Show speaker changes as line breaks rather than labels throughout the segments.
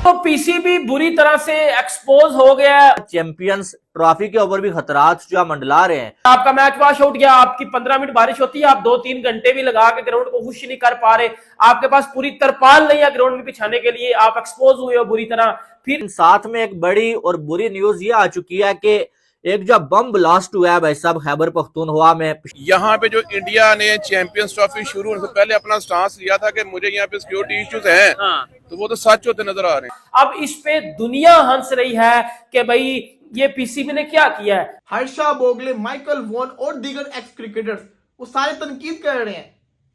तो पीसीबी बुरी तरह से एक्सपोज हो गया है।
चैंपियंस ट्रॉफी के ऊपर भी खतरात जो मंडला रहे हैं।
आपका मैच वॉश आउट गया, आपकी 15 मिनट बारिश होती है, आप 2-3 घंटे भी लगा के ग्राउंड को खुश नहीं कर पा रहे, आपके पास पूरी तरपाल नहीं है ग्राउंड में बिछाने के लिए, आप एक्सपोज हुए हो बुरी तरह।
फिर साथ में एक बड़ी और बुरी न्यूज ये आ चुकी है कि एक जो बम ब्लास्ट हुआ है भाई साहब खैबर पख्तूनख्वा में।
यहाँ पे जो इंडिया ने चैंपियंस ट्रॉफी शुरू होने से पहले अपना स्टांस लिया था कि मुझे यहाँ पे सिक्योरिटी इश्यूज हैं, तो वो तो सच होते नजर आ रहे हैं।
अब इस पे दुनिया हंस रही है कि भाई ये पीसीबी ने क्या किया है।
हर्षा बोगले, माइकल वॉन और दीगर एक्स क्रिकेटर्स वो सारे तनकीद कर रहे हैं।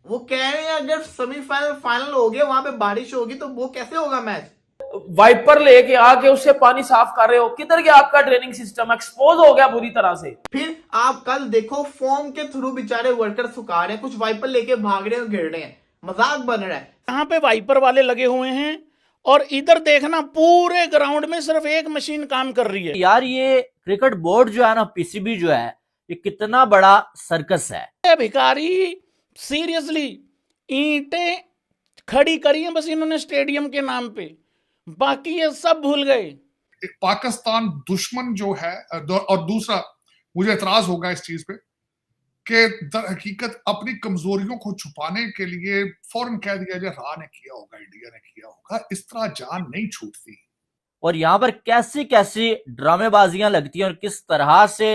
वो कह रहे हैं अगर सेमीफाइनल फाइनल हो गया, वहां पे बारिश होगी तो वो कैसे होगा मैच।
वाइपर लेके आके उससे पानी साफ कर रहे हो, किधर गया आपका ड्रेनिंग सिस्टम, एक्सपोज हो गया बुरी तरह से।
फिर आप कल देखो फोम के थ्रू बेचारे वर्कर सुखा रहे हैं, कुछ वाइपर लेके भाग रहे हैं, गिर रहे हैं, मजाक बन रहा है।
यहाँ पे वाइपर वाले लगे हुए हैं और इधर देखना पूरे ग्राउंड में सिर्फ एक मशीन काम कर रही है।
यार ये क्रिकेट बोर्ड जो है ना, पीसीबी जो है, ये कितना बड़ा सर्कस है।
भिखारी सीरियसली ईंटें खड़ी करी हैं बस इन्होंने स्टेडियम के नाम पे, बाकी ये सब भूल गए।
एक पाकिस्तान दुश्मन जो है, और दूसरा मुझे एतराज होगा इस चीज पे कि दर हकीकत अपनी कमजोरियों को छुपाने के लिए फौरन कह दिया जाए रा ने किया होगा, इंडिया ने किया होगा। इस तरह जान नहीं छूटती।
और यहाँ पर कैसी कैसी ड्रामेबाजियां लगती हैं और किस तरह से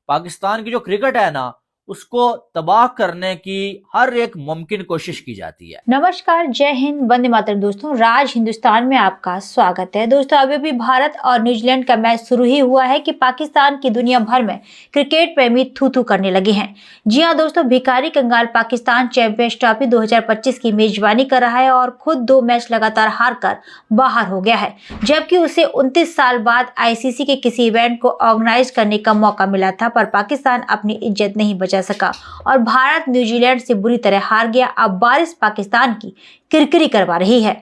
पाकिस्तान की जो क्रिकेट है ना उसको तबाह करने की हर एक मुमकिन कोशिश की जाती है।
नमस्कार, जय हिंद, वंदे मातरम। दोस्तों, राज हिंदुस्तान में आपका स्वागत है। दोस्तों, अभी भारत और न्यूजीलैंड का मैच शुरू ही हुआ है कि पाकिस्तान की दुनिया भर में क्रिकेट प्रेमी थू थू करने लगे हैं। जी हां दोस्तों, भिखारी कंगाल पाकिस्तान चैंपियंस ट्रॉफी 2025 की मेजबानी कर रहा है और खुद 2 मैच लगातार हार कर बाहर हो गया है, जबकि उसे 29 साल बाद आईसीसी के किसी इवेंट को ऑर्गेनाइज करने का मौका मिला था, पर पाकिस्तान अपनी इज्जत नहीं बचा सका और भारत न्यूजीलैंड से बुरी तरह हार गया। अब बारिश पाकिस्तान की किरकिरी करवा रही है।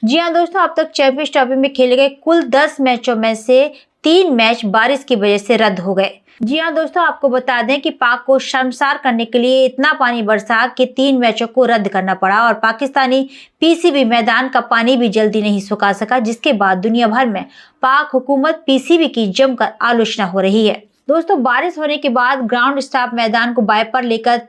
जी हां दोस्तों, अब तक चैंपियंस ट्रॉफी में खेले गए कुल 10 मैचों में से 3 मैच बारिश की वजह से रद्द हो गए। जी हां दोस्तों, आपको बता दें कि पाक को शर्मसार करने के लिए इतना पानी बरसा कि 3 मैचों को रद्द करना पड़ा और पाकिस्तानी पीसीबी मैदान का पानी भी जल्दी नहीं सुखा सका, जिसके बाद दुनिया भर में पाक हुकूमत पीसीबी की जमकर आलोचना हो रही है। दोस्तों, बारिश होने के बाद ग्राउंड स्टाफ मैदान को वाइपर लेकर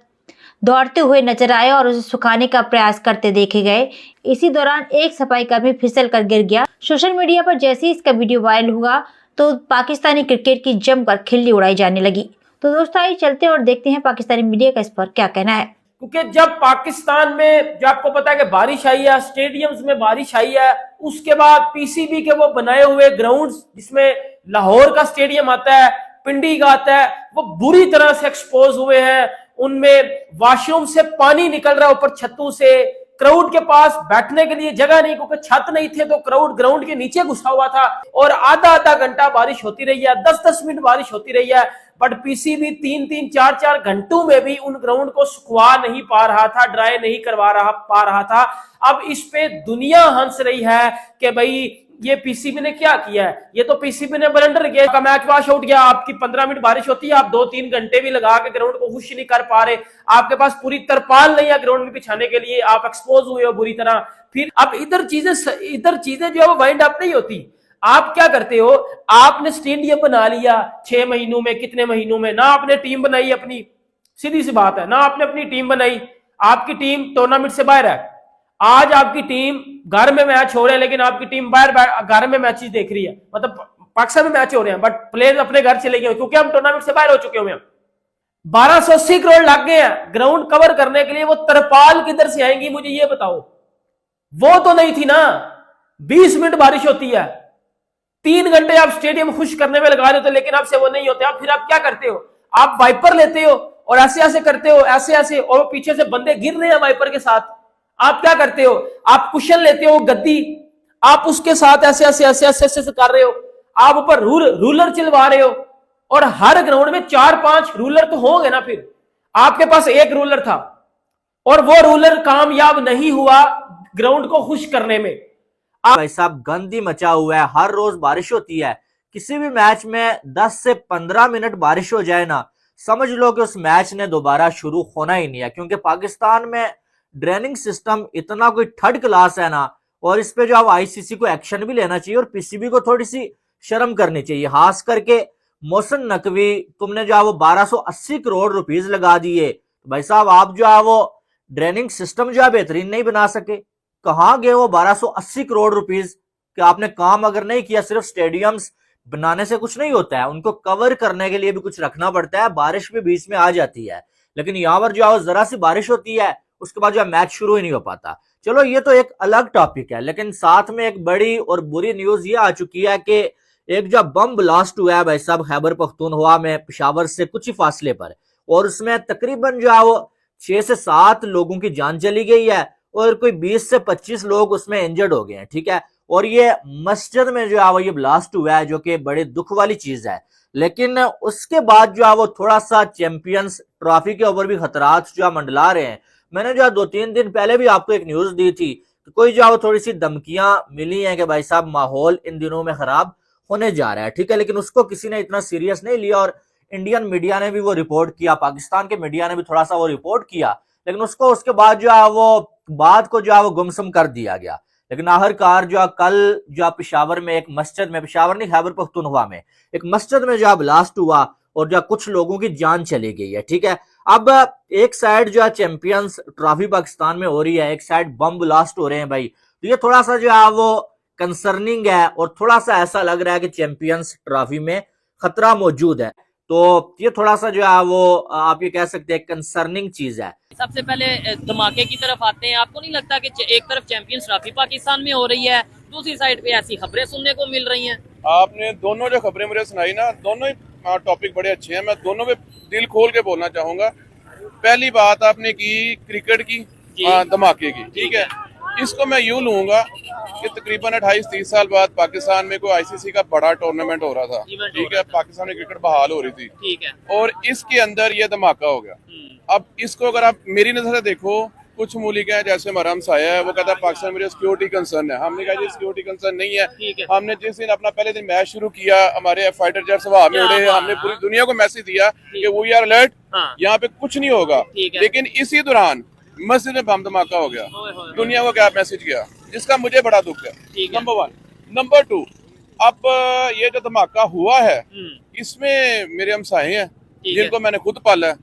दौड़ते हुए नजर आए और उसे सुखाने का प्रयास करते देखे गए। इसी दौरान एक सफाई कर्मी फिसल कर गिर गया। सोशल मीडिया पर जैसे ही इसका वीडियो वायरल हुआ तो पाकिस्तानी क्रिकेट की जमकर खिल्ली उड़ाई जाने लगी। तो दोस्तों, आइए चलते हैं और देखते हैं पाकिस्तानी मीडिया का इस पर क्या कहना है।
क्योंकि जब पाकिस्तान में जो आपको पता है कि बारिश आई है, स्टेडियम्स में बारिश आई है, उसके बाद पीसीबी के वो बनाए हुए ग्राउंड्स जिसमें लाहौर का स्टेडियम आता है, पिंडी का आता है, वो बुरी तरह से एक्सपोज हुए हैं। उनमें वॉशरूम से पानी निकल रहा है ऊपर छतों से, क्राउड के पास बैठने के लिए जगह नहीं, क्योंकि छत नहीं थे तो क्राउड ग्राउंड के नीचे घुसा हुआ था और आधा घंटा बारिश होती रही है, 10-10 मिनट बारिश होती रही है, बट पीसीबी 3-3, 4-4 घंटों में भी उन ग्राउंड को सुखवा नहीं पा रहा था, ड्राई नहीं करवा पा रहा था। अब इस पे दुनिया हंस रही है कि भाई ये पीसीबी ने क्या किया है। ये तो पीसीबी ने ब्लंडर किया, का मैच वॉश आउट गया, आपकी 15 मिनट बारिश होती है, आप 2-3 घंटे भी लगा के ग्राउंड को खुश नहीं कर पा रहे, आपके पास पूरी तरपाल नहीं है ग्राउंड में बिछाने के लिए, आप एक्सपोज हुए हो बुरी तरह। फिर अब इधर चीजें जो है वो वाइंड अप नहीं होती। आप क्या करते हो, आपने स्टेडियम बना लिया 6 महीनों में, कितने महीनों में, ना आपने टीम बनाई अपनी, सीधी सी बात है, ना आपने अपनी टीम बनाई, आपकी टीम टूर्नामेंट से बाहर है। आज आपकी टीम घर में मैच हो रहे हैं लेकिन आपकी टीम बाहर घर में मैचेस देख रही है, मतलब पाकिस्तान में मैच हो रहे हैं बट प्लेयर्स अपने घर चले गए क्योंकि हम टूर्नामेंट से बाहर हो चुके हुए हैं। 1280 करोड़ लग गए हैं ग्राउंड कवर करने के लिए, वो तरपाल किधर से आएंगी मुझे ये बताओ। वो तो नहीं थी ना, 20 मिनट बारिश होती है, 3 घंटे आप स्टेडियम खुश करने में लगा देते हो, लेकिन आपसे वो नहीं होते। आप फिर आप क्या करते हो, आप वाइपर लेते हो और ऐसे ऐसे करते हो, ऐसे ऐसे, और पीछे से बंदे गिर रहे हैं वाइपर के साथ। आप क्या करते हो, आप कुशन लेते हो गद्दी, आप उसके साथ ऐसे ऐसे ऐसे ऐसे ऐसे कर रहे हो, आप ऊपर रूलर चलवा रहे हो, और हर ग्राउंड में 4-5 रूलर तो होंगे ना। फिर आपके पास एक रूलर था और वो रूलर कामयाब नहीं हुआ ग्राउंड को खुश करने में।
भाई साहब गंदी मचा हुआ है, हर रोज बारिश होती है, किसी भी मैच में 10 से 15 मिनट बारिश हो जाए ना, समझ लो कि उस मैच ने दोबारा शुरू होना ही नहीं है, क्योंकि पाकिस्तान में ड्रेनिंग सिस्टम इतना कोई थर्ड क्लास है ना, और इस पे जो अब आईसीसी को एक्शन भी लेना चाहिए और पीसीबी को थोड़ी सी शर्म करनी चाहिए। खास करके मोहसिन नकवी, तुमने जो है वो 1280 करोड़ रुपीस लगा दिए, भाई साहब आप जो है वो ड्रेनिंग सिस्टम जो है बेहतरीन नहीं बना सके। कहाँ गए वो 1280 करोड़ रुपीस कि आपने काम अगर नहीं किया। सिर्फ स्टेडियम्स बनाने से कुछ नहीं होता है, उनको कवर करने के लिए भी कुछ रखना पड़ता है। बारिश भी बीच में आ जाती है, लेकिन यहाँ पर जो है जरा सी बारिश होती है उसके बाद जो है मैच शुरू ही नहीं हो पाता। चलो ये तो एक अलग टॉपिक है, लेकिन साथ में एक बड़ी और बुरी न्यूज ये आ चुकी है कि एक जो बम ब्लास्ट हुआ है भाई साहब खैबर पख्तूनख्वा में, पेशावर से कुछ ही फासले पर, और उसमें तकरीबन जो है वो 6 से 7 लोगों की जान चली गई है और कोई 20 से 25 लोग उसमें इंजर्ड हो गए हैं। ठीक है, और ये मस्जिद में जो है वो ये ब्लास्ट हुआ है, जो कि बड़े दुख वाली चीज है। लेकिन उसके बाद जो है वो थोड़ा सा चैंपियंस ट्रॉफी के ऊपर भी खतरात जो है मंडला रहे हैं। मैंने जो है 2-3 दिन पहले भी आपको एक न्यूज दी थी कि कोई जो है वो थोड़ी सी धमकियां मिली हैं कि भाई साहब माहौल इन दिनों में खराब होने जा रहा है। ठीक है, लेकिन उसको किसी ने इतना सीरियस नहीं लिया और इंडियन मीडिया ने भी वो रिपोर्ट किया, पाकिस्तान के मीडिया ने भी थोड़ा सा वो रिपोर्ट किया, लेकिन उसको उसके बाद जो है वो बात को जो है वो गुमसुम कर दिया गया। लेकिन आखिरकार जो है कल जो है पेशावर में एक मस्जिद में, पेशावर नहीं खैबर पख्तूनख्वा में एक मस्जिद में जो है ब्लास्ट हुआ और जो कुछ लोगों की जान चली गई है। ठीक है, अब एक साइड जो है चैंपियंस ट्रॉफी पाकिस्तान में हो रही है, एक साइड बम ब्लास्ट हो रहे हैं भाई, तो ये थोड़ा सा जो है वो कंसर्निंग है और थोड़ा सा ऐसा लग रहा है कि चैंपियंस ट्रॉफी में खतरा मौजूद है। तो ये थोड़ा सा जो है वो आप ये कह सकते हैं कंसर्निंग चीज है।
सबसे पहले धमाके की तरफ आते हैं। आपको नहीं लगता कि एक तरफ चैंपियंस ट्रॉफी पाकिस्तान में हो रही है, दूसरी साइड पे ऐसी खबरें सुनने को मिल रही हैं?
आपने दोनों जो खबरें मुझे सुनाई ना, दोनों ही टॉपिक बड़े अच्छे हैं, मैं दोनों पे दिल खोल के बोलना चाहूंगा। पहली बात आपने की क्रिकेट की, धमाके की, ठीक है, इसको मैं यूं लूंगा कि तकरीबन 28-30 साल बाद पाकिस्तान में कोई आईसीसी का बड़ा टूर्नामेंट हो रहा था, ठीक है, पाकिस्तान में क्रिकेट बहाल हो रही थी,
ठीक है,
और इसके अंदर ये धमाका हो गया। अब इसको अगर आप मेरी नजर से देखो, कुछ मुल्क है जैसे मरम साया है, वो कहता है पाकिस्तान में सिक्योरिटी कंसर्न है। हमने कहा जी सिक्योरिटी कंसर्न नहीं है। हमने जिस दिन अपना पहले दिन मैच शुरू किया, हमारे फाइटर जेट्स हवा में उड़े, हमने पूरी दुनिया को मैसेज दिया कि वी आर अलर्ट, यहाँ पे कुछ नहीं होगा। लेकिन इसी दौरान मस्जिद में बम धमाका हो गया, दुनिया को क्या मैसेज किया, जिसका मुझे बड़ा दुख है। नंबर 1। नंबर 2, अब ये जो धमाका हुआ है इसमें मेरे हमसाए हैं जिनको मैंने खुद पाला है,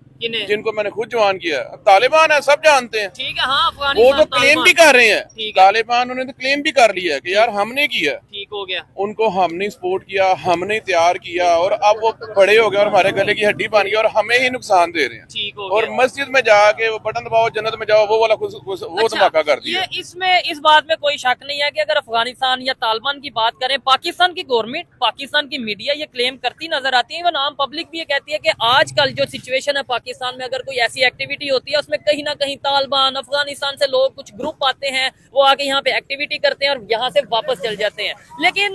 जिनको मैंने खुद जवान किया। तालिबान है, सब जानते हैं,
ठीक है, हाँ,
वो तो क्लेम भी कर रहे हैं, तालिबान उन्होंने तो क्लेम भी कर लिया कि यार हमने किया,
ठीक हो गया,
उनको हमने सपोर्ट किया, हमने तैयार किया, और अब वो बड़े हो गए और हमारे गले की हड्डी बन गई और हमें ही नुकसान दे रहे हैं।
ठीक हो
और मस्जिद में जाके वो बटन दबाओ जन्नत में जाओ, वो वाला वो धमाका कर दिया।
इसमें इस बात में कोई शक नहीं है कि अगर अफगानिस्तान या तालिबान की बात करें, पाकिस्तान की गवर्नमेंट, पाकिस्तान की मीडिया ये क्लेम करती नजर आती है, इवन आम पब्लिक भी ये कहती है कि आजकल जो सिचुएशन है पाकिस्तान में, अगर कोई ऐसी एक्टिविटी होती है उसमें कहीं ना कहीं तालिबान, अफगानिस्तान से लोग, कुछ ग्रुप आते हैं, वो आके यहाँ पे एक्टिविटी करते हैं और यहाँ से वापस चल जाते हैं। लेकिन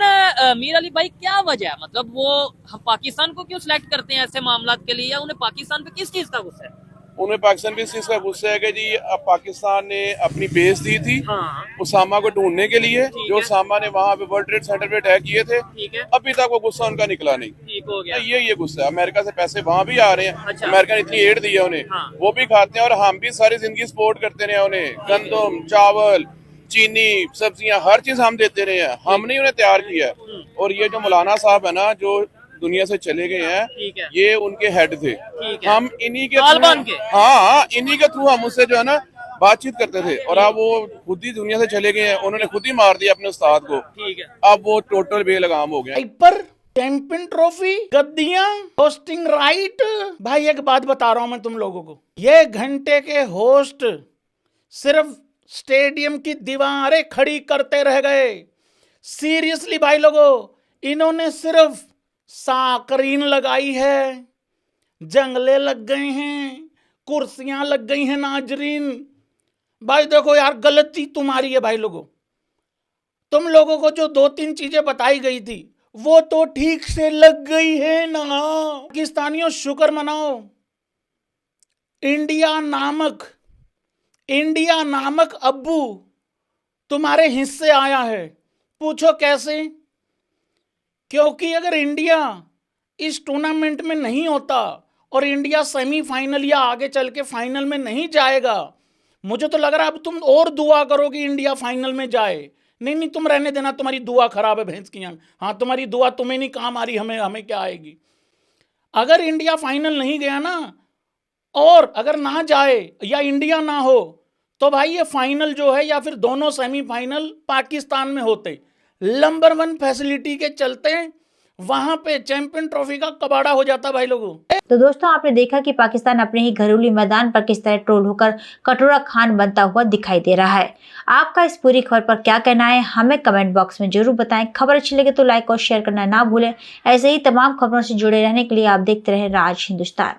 मीर अली भाई, क्या वजह है, मतलब वो पाकिस्तान को क्यों सिलेक्ट करते हैं ऐसे मामला के लिए, या उन्हें पाकिस्तान पे किस चीज का गुस्सा है?
उन्हें पाकिस्तान भी इस चीज का गुस्सा है कि जी अब पाकिस्तान ने अपनी बेस दी थी उसामा को ढूंढने के लिए, जो उसामा ने वहाँ पे वर्ल्ड ट्रेड सेंटर पे अटैक किए थे, अभी तक वो गुस्सा उनका निकला नहीं।
ठीक हो गया,
ये गुस्सा है। अमेरिका से पैसे वहाँ भी आ रहे हैं, अमेरिका ने इतनी एड दी है उन्हें, वो भी खाते हैं और हम भी सारी जिंदगी सपोर्ट करते रहे उन्हें, गंदम, चावल, चीनी, सब्जियां, हर चीज हम देते रहे हैं, हमने उन्हें तैयार किया है। और ये जो मौलाना साहब है ना, जो दुनिया से चले गए हैं, ये उनके हेड थे, हम इन्हीं के हाँ, इन्हीं के थ्रू हम उससे जो है ना बातचीत करते थे, और अब वो खुद ही दुनिया से चले गए हैं, उन्होंने खुद ही मार दिया अपने उस्ताद को, अब वो टोटल बेलगाम हो गया।
पर चैंपियन ट्रॉफी, गद्दियां, होस्टिंग राइट, भाई एक बात बता रहा हूं मैं तुम लोगों को, ये घंटे के होस्ट सिर्फ स्टेडियम की दीवारें खड़ी करते रह गए। सीरियसली भाई लोगों, इन्होंने सिर्फ साकरीन लगाई है, जंगले लग गए हैं, कुर्सियां लग गई हैं। नाजरीन भाई देखो यार, गलती तुम्हारी है भाई लोगों, तुम लोगों को जो 2-3 चीजें बताई गई थी वो तो ठीक से लग गई है ना। पाकिस्तानियों शुक्र मनाओ, इंडिया नामक अब्बू तुम्हारे हिस्से आया है। पूछो कैसे? क्योंकि अगर इंडिया इस टूर्नामेंट में नहीं होता और इंडिया सेमीफाइनल या आगे चल के फाइनल में नहीं जाएगा, मुझे तो लग रहा है अब तुम और दुआ करो कि इंडिया फाइनल में जाए। नहीं नहीं तुम रहने देना, तुम्हारी दुआ खराब है भैंस की आंख, हाँ तुम्हारी दुआ तुम्हें नहीं काम आ रही, हमें क्या आएगी। अगर इंडिया फाइनल नहीं गया ना, और अगर ना जाए या इंडिया ना हो, तो भाई ये फाइनल जो है या फिर दोनों सेमीफाइनल पाकिस्तान में होते, नंबर 1 फैसिलिटी के चलते वहां पे चैंपियन ट्रॉफी का कबाड़ा हो जाता भाई लोगों।
तो दोस्तों आपने देखा कि पाकिस्तान अपने ही घरेलू मैदान पर किस तरह ट्रोल होकर कटोरा खान बनता हुआ दिखाई दे रहा है। आपका इस पूरी खबर पर क्या कहना है हमें कमेंट बॉक्स में जरूर बताएं। खबर अच्छी लगे तो लाइक और शेयर करना ना भूलें। ऐसे ही तमाम खबरों से जुड़े रहने के लिए आप देखते रहें राज हिंदुस्तान।